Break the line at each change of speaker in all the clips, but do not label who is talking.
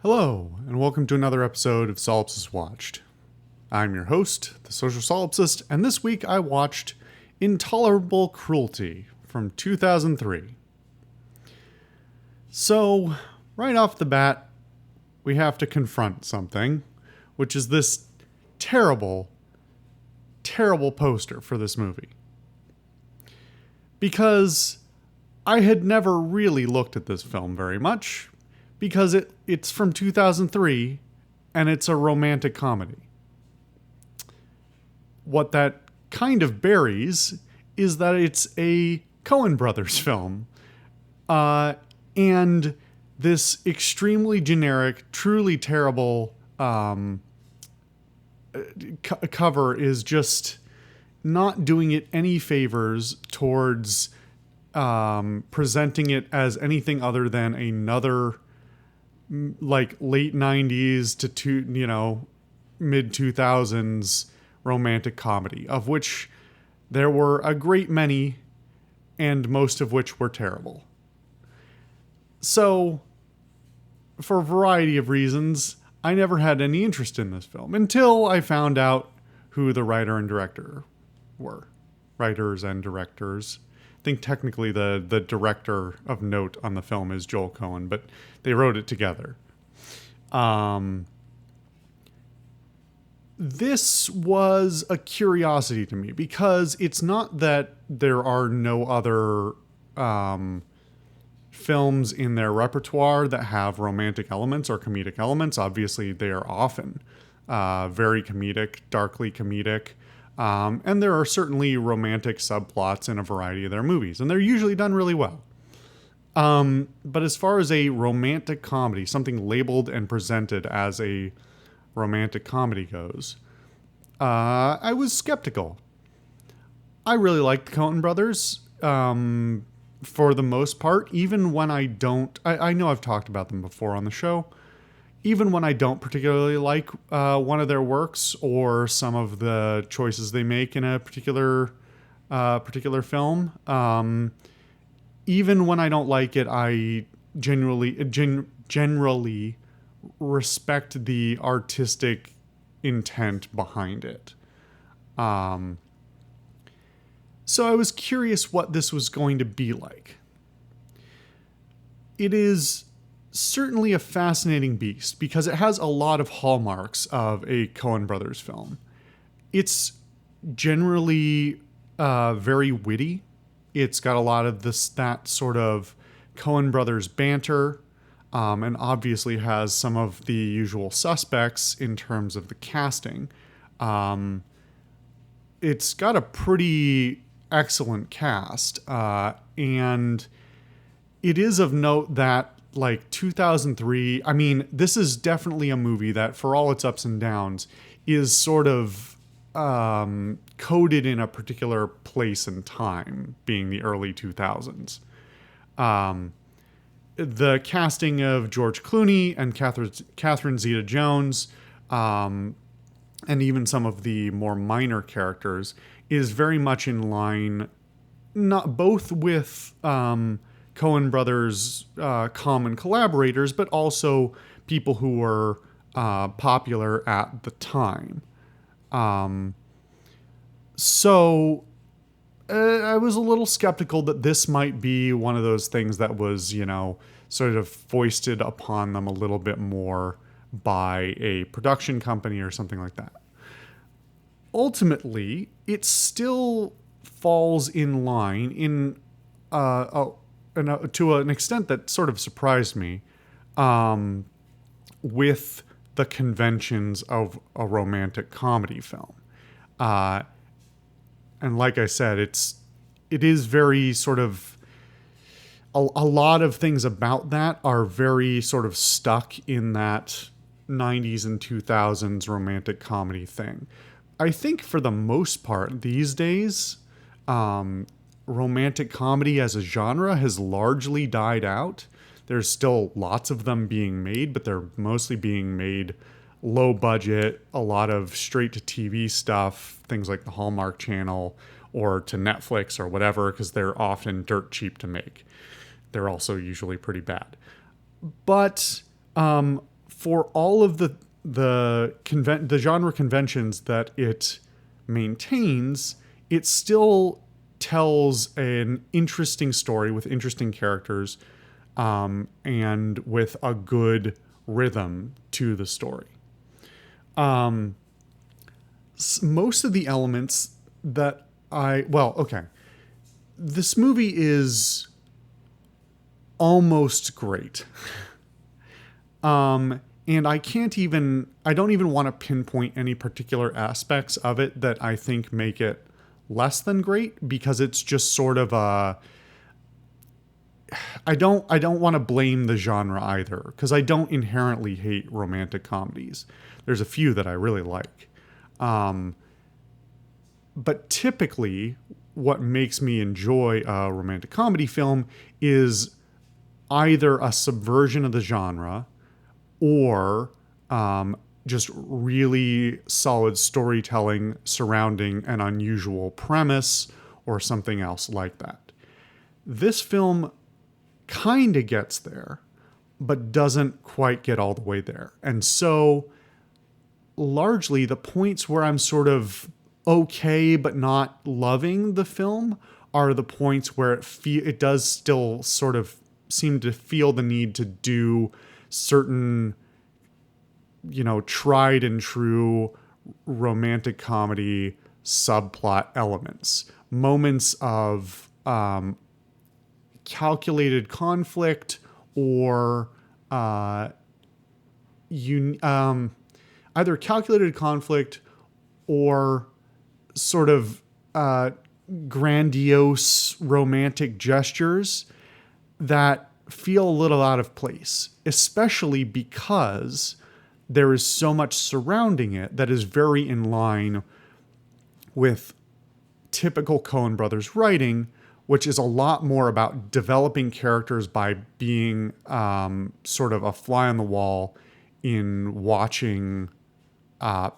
Hello, and welcome to another episode of Solipsist Watched. I'm your host, the Social Solipsist, and this week I watched Intolerable Cruelty from 2003. So, right off the bat, we have to confront something, which is this terrible, terrible poster for this movie. Because I had never really looked at this film very much, because it's from 2003 and it's a romantic comedy. What that kind of buries is that it's a Coen Brothers film. And this extremely generic, truly terrible cover is just not doing it any favors towards presenting it as anything other than another like late 90s to mid 2000s romantic comedy, of which there were a great many and most of which were terrible. So, for a variety of reasons, I never had any interest in this film until I found out who the writer and director were. Writers and directors. I think technically the director of note on the film is Joel Coen, but they wrote it together. This was a curiosity to me because it's not that there are no other films in their repertoire that have romantic elements or comedic elements. Obviously, they are often very comedic, darkly comedic. And there are certainly romantic subplots in a variety of their movies, and they're usually done really well. But as far as a romantic comedy, something labeled and presented as a romantic comedy goes, I was skeptical. I really liked the Coen Brothers for the most part, even when I don't... I know I've talked about them before on the show. Even when I don't particularly like one of their works or some of the choices they make in a particular film, even when I don't like it, I generally respect the artistic intent behind it. So I was curious what this was going to be like. It is certainly a fascinating beast because it has a lot of hallmarks of a Coen Brothers film. It's generally very witty. It's got a lot of that sort of Coen Brothers banter, and obviously has some of the usual suspects in terms of the casting. It's got a pretty excellent cast, and it is of note that like 2003, I mean, this is definitely a movie that, for all its ups and downs, is sort of coded in a particular place and time, being the early 2000s. The casting of George Clooney and Catherine Zeta-Jones, and even some of the more minor characters, is very much in line, not both with Coen Brothers' common collaborators, but also people who were popular at the time. So I was a little skeptical that this might be one of those things that was, sort of foisted upon them a little bit more by a production company or something like that. Ultimately, it still falls in line to an extent that sort of surprised me, with the conventions of a romantic comedy film. And like I said, it is very sort of, a lot of things about that are very sort of stuck in that 90s and 2000s romantic comedy thing. I think for the most part these days, romantic comedy as a genre has largely died out. There's still lots of them being made, but they're mostly being made low budget, a lot of straight to TV stuff, things like the Hallmark Channel or to Netflix or whatever, because they're often dirt cheap to make. They're also usually pretty bad. But for all of the genre conventions that it maintains, it still tells an interesting story with interesting characters, and with a good rhythm to the story. Most of the elements that this movie is almost great. And I don't even want to pinpoint any particular aspects of it that I think make it less than great, because it's just sort of I don't want to blame the genre either, because I don't inherently hate romantic comedies. There's a few that I really like. But typically what makes me enjoy a romantic comedy film is either a subversion of the genre, or just really solid storytelling surrounding an unusual premise or something else like that. This film kind of gets there, but doesn't quite get all the way there. And so largely the points where I'm sort of okay but not loving the film are the points where it does still sort of seem to feel the need to do certain, tried and true romantic comedy subplot elements, moments of calculated conflict, or either calculated conflict or sort of grandiose romantic gestures that feel a little out of place, especially because there is so much surrounding it that is very in line with typical Coen brothers writing, which is a lot more about developing characters by being sort of a fly on the wall in watching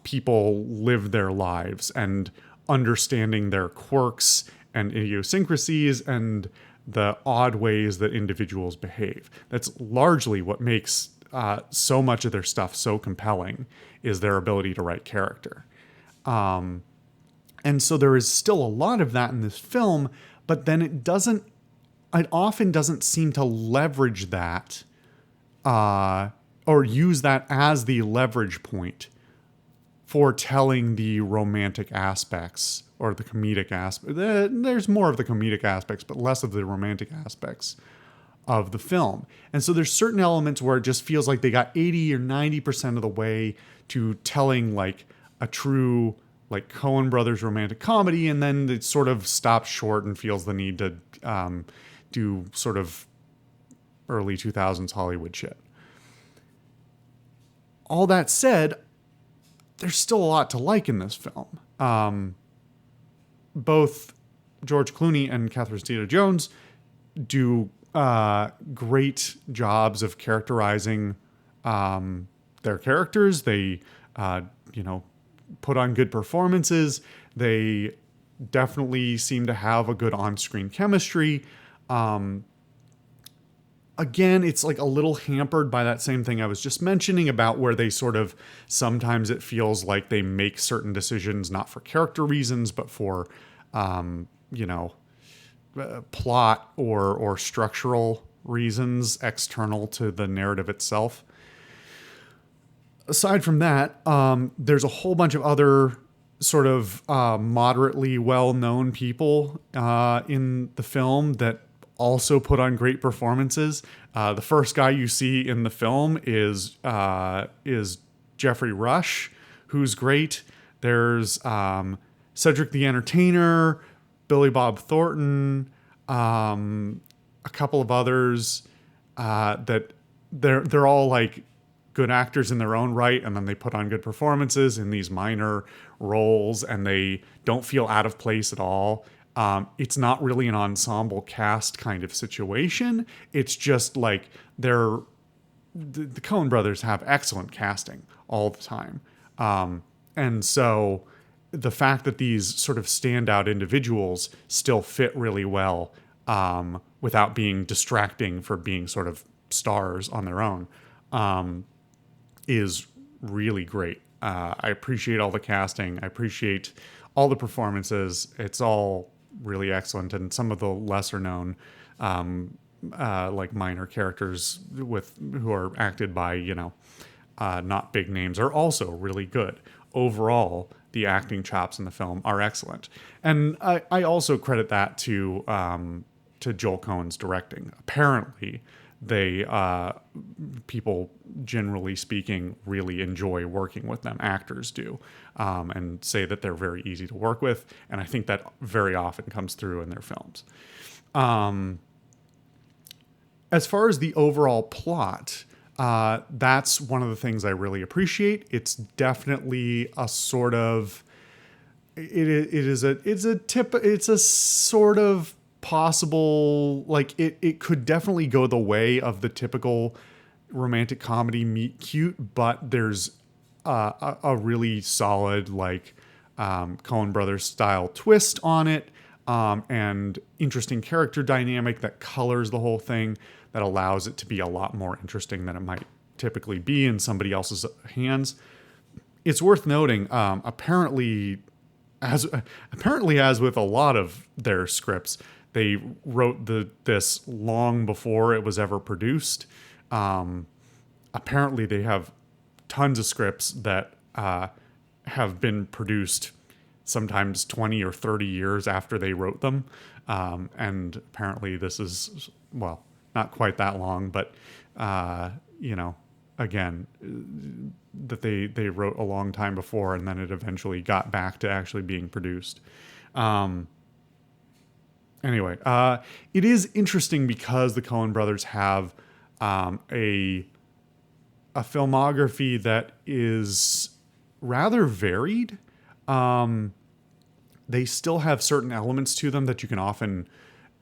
people live their lives and understanding their quirks and idiosyncrasies and the odd ways that individuals behave. That's largely what makes so much of their stuff so compelling, is their ability to write character. And so there is still a lot of that in this film, but then it often doesn't seem to leverage that, or use that as the leverage point for telling the romantic aspects or the comedic aspect. There's more of the comedic aspects, but less of the romantic aspects of the film. And so there's certain elements where it just feels like they got 80 or 90% of the way to telling like a true like Coen brothers romantic comedy, and then it sort of stops short and feels the need to do sort of early 2000s Hollywood shit. All that said, there's still a lot to like in this film. Both George Clooney and Catherine Zeta-Jones do great jobs of characterizing their characters. They, put on good performances. They definitely seem to have a good on-screen chemistry. Again, it's like a little hampered by that same thing I was just mentioning about where they sort of, sometimes it feels like they make certain decisions not for character reasons, but for, plot or structural reasons external to the narrative itself. Aside from that, there's a whole bunch of other sort of moderately well-known people in the film that also put on great performances. The first guy you see in the film is Jeffrey Rush, who's great. There's Cedric the Entertainer, Billy Bob Thornton, a couple of others that they're all like good actors in their own right, and then they put on good performances in these minor roles, and they don't feel out of place at all. It's not really an ensemble cast kind of situation. It's just like the Coen brothers have excellent casting all the time. And so the fact that these sort of standout individuals still fit really well without being distracting for being sort of stars on their own is really great. I appreciate all the casting. I appreciate all the performances. It's all really excellent, and some of the lesser known, like minor characters who are acted by not big names are also really good. Overall, the acting chops in the film are excellent, and I also credit that to Joel Coen's directing. Apparently, they people generally speaking really enjoy working with them. Actors do, and say that they're very easy to work with, and I think that very often comes through in their films. As far as the overall plot, that's one of the things I really appreciate. It's definitely a sort of it's a sort of possible, like it could definitely go the way of the typical romantic comedy meet cute, but there's a really solid like Coen Brothers style twist on it, and interesting character dynamic that colors the whole thing, that allows it to be a lot more interesting than it might typically be in somebody else's hands. It's worth noting, apparently, as with a lot of their scripts, they wrote this long before it was ever produced. Apparently, they have tons of scripts that have been produced sometimes 20 or 30 years after they wrote them. And apparently this is, well, not quite that long, but, again, that they wrote a long time before, and then it eventually got back to actually being produced. Anyway, it is interesting because the Coen brothers have a filmography that is rather varied. They still have certain elements to them that you can often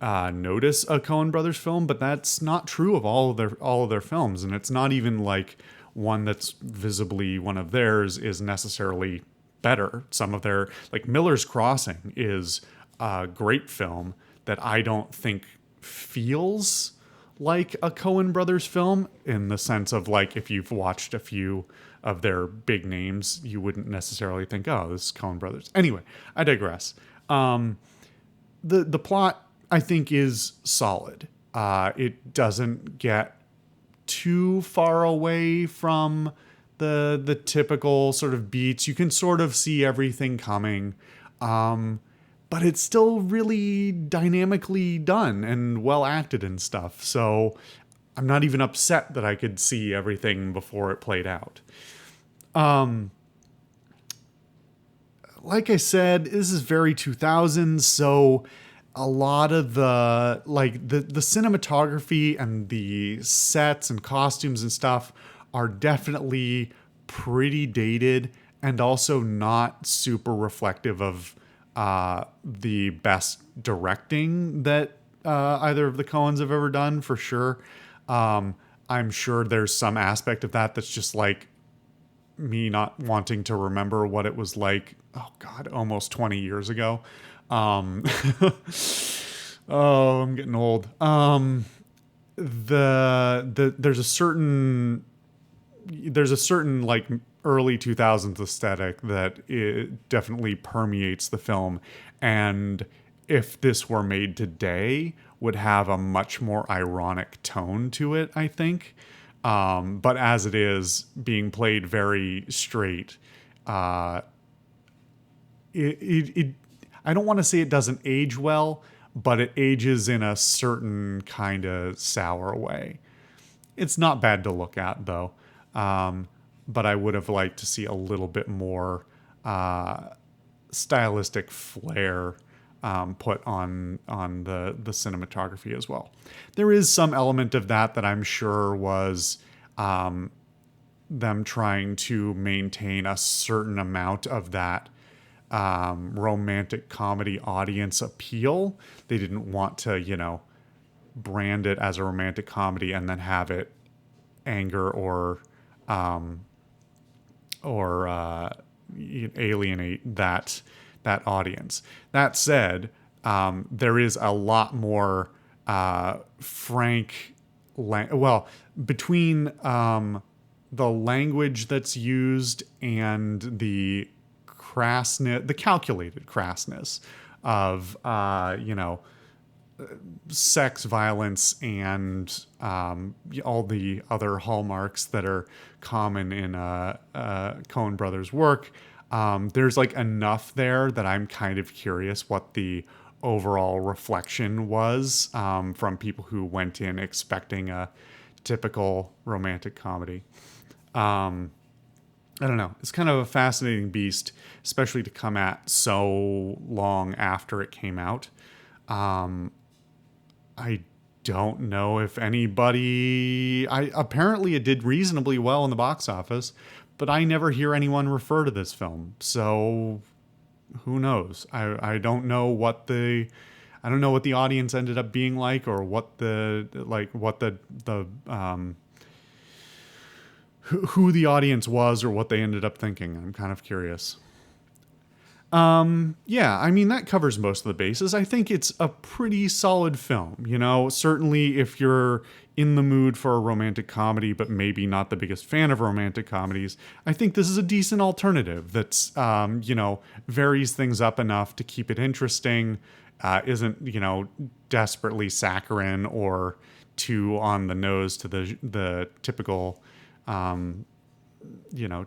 notice a Coen brothers film, but that's not true of all of their films, and it's not even like one that's visibly one of theirs is necessarily better. Some of their, like Miller's Crossing, is a great film that I don't think feels like a Coen brothers film, in the sense of, like, if you've watched a few of their big names, you wouldn't necessarily think, oh, this is Coen brothers. Anyway, I digress. The plot, I think, is solid. It doesn't get too far away from the typical sort of beats. You can sort of see everything coming. But it's still really dynamically done and well acted and stuff. So I'm not even upset that I could see everything before it played out. Like I said, this is very 2000s, so a lot of the cinematography and the sets and costumes and stuff are definitely pretty dated, and also not super reflective of the best directing that either of the Coens have ever done, for sure. I'm sure there's some aspect of that that's just like me not wanting to remember what it was like, oh God, almost 20 years ago. Oh, I'm getting old. There's a certain like early 2000s aesthetic that it definitely permeates the film, and if this were made today, would have a much more ironic tone to it, I think. But as it is being played very straight, I don't want to say it doesn't age well, but it ages in a certain kind of sour way. It's not bad to look at, though. But I would have liked to see a little bit more stylistic flair put on the cinematography as well. There is some element of that I'm sure was them trying to maintain a certain amount of that romantic comedy audience appeal. They didn't want to, brand it as a romantic comedy and then have it anger or alienate that audience. That said, there is a lot more frank, between the language that's used and the crassness, the calculated crassness of, sex, violence, and all the other hallmarks that are common in Coen Brothers' work. There's like enough there that I'm kind of curious what the overall reflection was from people who went in expecting a typical romantic comedy. I don't know. It's kind of a fascinating beast, especially to come at so long after it came out. I don't know if anybody. Apparently it did reasonably well in the box office, but I never hear anyone refer to this film. So who knows? I don't know what the audience ended up being like, or what the who the audience was, or what they ended up thinking. I'm kind of curious. Yeah, I mean, that covers most of the bases. I think it's a pretty solid film. Certainly if you're in the mood for a romantic comedy, but maybe not the biggest fan of romantic comedies, I think this is a decent alternative that's, varies things up enough to keep it interesting, isn't, desperately saccharine or too on the nose to the typical,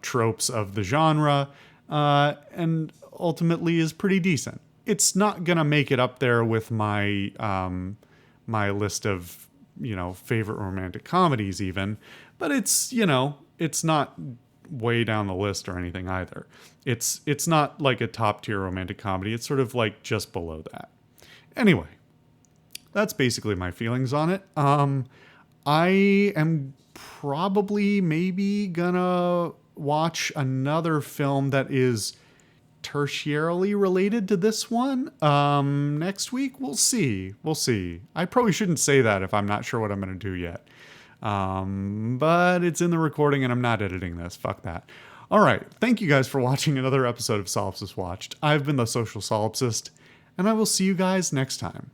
tropes of the genre, and ultimately is pretty decent. It's not gonna make it up there with my my list of favorite romantic comedies even, but it's not way down the list or anything either. It's not like a top tier romantic comedy. It's sort of like just below that. Anyway, that's basically my feelings on it. I am probably maybe gonna watch another film that is tertiarily related to this one next week. We'll see. I probably shouldn't say that if I'm not sure what I'm going to do yet. But it's in the recording and I'm not editing this. Fuck that. All right. Thank you guys for watching another episode of Solipsist Watched. I've been the Social Solipsist, and I will see you guys next time.